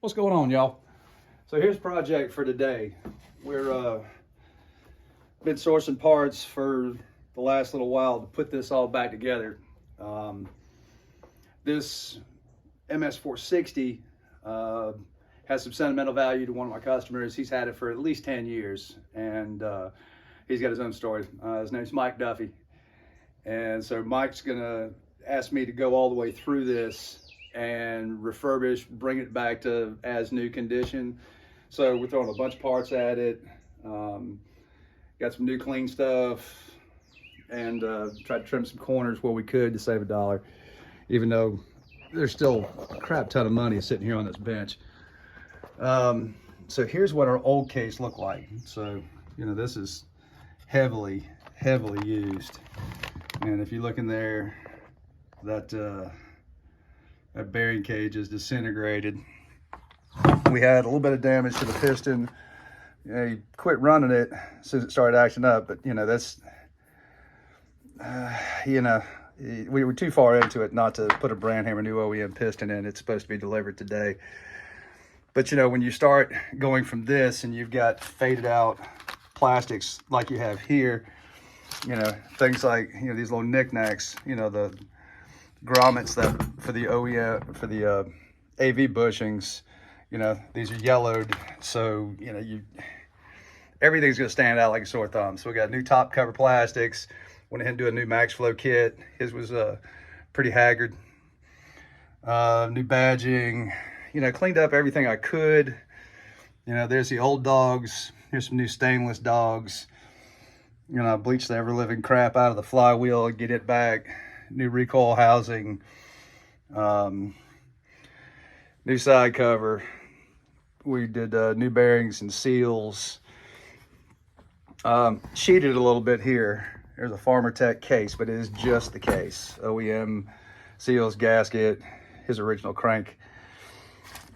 What's going on, y'all? So here's the project for today. We're been sourcing parts for the last little while to put this all back together. This MS460 has some sentimental value to one of my customers. He's had it for at least 10 years, and he's got his own story. His name's Mike Duffy. And so Mike's gonna ask me to go all the way through this and refurbish, bring it back to as new condition. So we're throwing a bunch of parts at it. Got some new clean stuff, and tried to trim some corners where we could to save $1, even though there's still a crap ton of money sitting here on this bench. So here's what our old case looked like. So, you know, this is heavily used. And if you look in there, that bearing cage is disintegrated. We had a little bit of damage to the piston. You know, he quit running it since it started acting up, but you know, that's, you know, we were too far into it not to put a brand hammer new OEM piston in. It's supposed to be delivered today. But you know, when you start going from this and you've got faded out plastics like you have here, you know, things like, you know, these little knickknacks, you know, the grommets that for the OEM, for the AV bushings, you know, these are yellowed. So, you know, everything's gonna stand out like a sore thumb. So we got new top cover plastics, went ahead and do a new Max Flow kit. His was pretty haggard. New badging, you know, cleaned up everything I could. You know, there's the old dogs. Here's some new stainless dogs. You know, I bleached the ever-living crap out of the flywheel, get it back. New recoil housing, new side cover. We did new bearings and seals. Sheeted a little bit here. There's a farmertec case, but it is just the case. OEM seals, gasket, his original crank.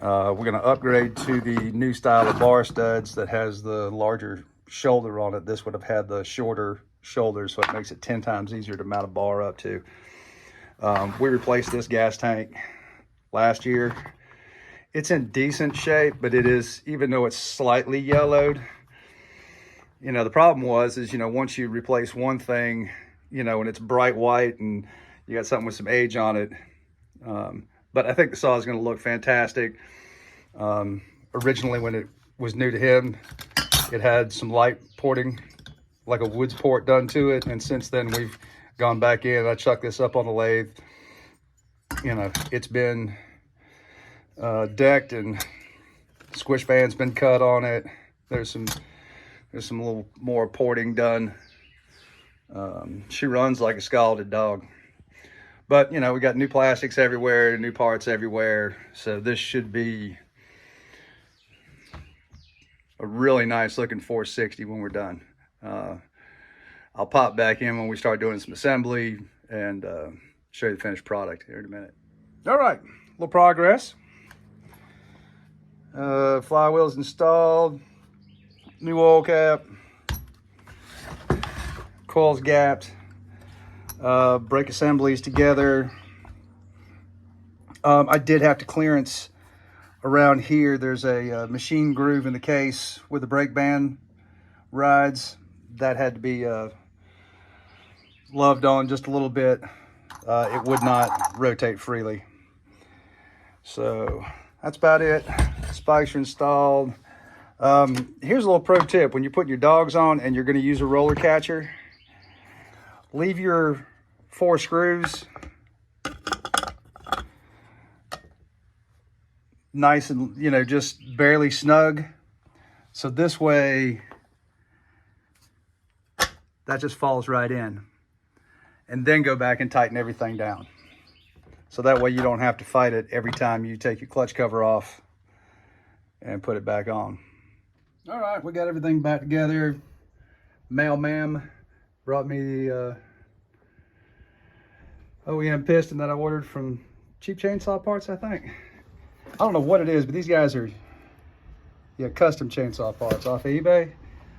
We're gonna upgrade to the new style of bar studs that has the larger shoulder on it. This would have had the shorter shoulders, so it makes it 10 times easier to mount a bar up to. We replaced this gas tank last year. It's in decent shape, but it is, even though it's slightly yellowed, you know, the problem is, you know, once you replace one thing, you know, and it's bright white and you got something with some age on it. But I think the saw is going to look fantastic. Originally, when it was new to him, it had some light porting, like a woods port done to it. And since then, we've gone back in. I chucked this up on the lathe. You know, it's been decked and squish band's been cut on it. There's some little more porting done. She runs like a scalded dog. But, you know, we got new plastics everywhere, new parts everywhere. So this should be a really nice looking 460 when we're done. I'll pop back in when we start doing some assembly and show you the finished product here in a minute. All right, a little progress. Flywheel's installed, new oil cap, coils gapped, brake assemblies together. I did have to clearance around here. There's a machine groove in the case where the brake band rides. That had to be loved on just a little bit. It would not rotate freely. So that's about it. Spikes are installed. Here's a little pro tip. When you're putting your dogs on and you're going to use a roller catcher, leave your 4 screws nice and, you know, just barely snug. So this way, that just falls right in. And then go back and tighten everything down. So that way you don't have to fight it every time you take your clutch cover off and put it back on. All right, we got everything back together. Mailman brought me the OEM piston that I ordered from Cheap Chainsaw Parts, I think. I don't know what it is, but these guys are, yeah, custom chainsaw parts off of eBay.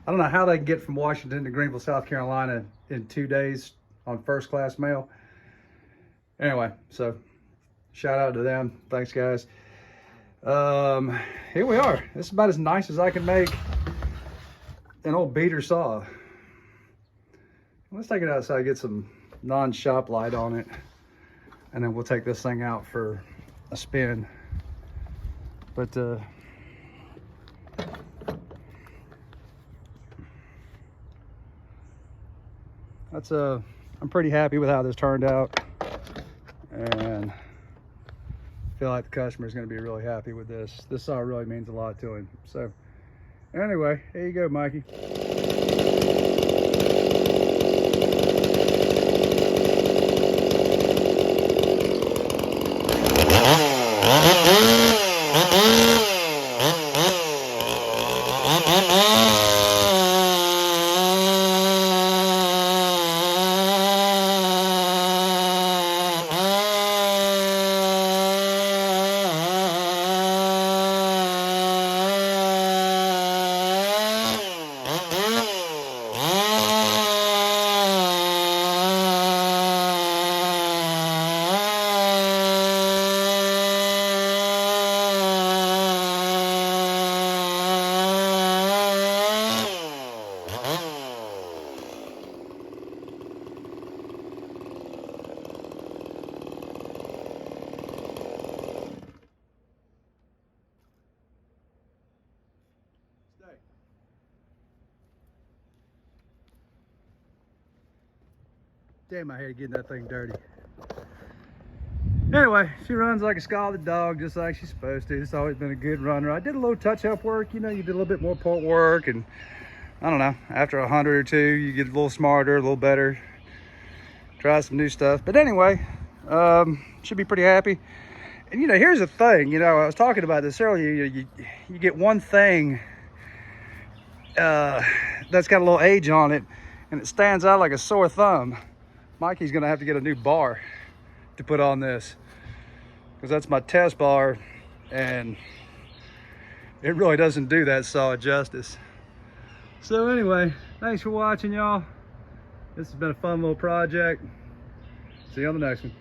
I don't know how they can get from Washington to Greenville, South Carolina in 2 days on first class mail. Anyway, so shout out to them. Thanks, guys. Here we are. This is about as nice as I can make an old beater saw. Let's take it outside, get some non-shop light on it, and then we'll take this thing out for a spin. But that's I'm pretty happy with how this turned out, and I feel like the customer is going to be really happy with this. This saw really means a lot to him. So anyway, here you go, Mikey. Damn, I hate getting that thing dirty. Anyway, she runs like a scalded dog, just like she's supposed to. It's always been a good runner. I did a little touch-up work. You know, you did a little bit more port work, and I don't know, after 100 or two, you get a little smarter, a little better. Try some new stuff. But anyway, should be pretty happy. And you know, here's the thing. You know, I was talking about this earlier. You get one thing that's got a little age on it, and it stands out like a sore thumb. Mikey's gonna have to get a new bar to put on this, because that's my test bar, and it really doesn't do that saw justice. So anyway, thanks for watching, y'all. This has been a fun little project. See you on the next one.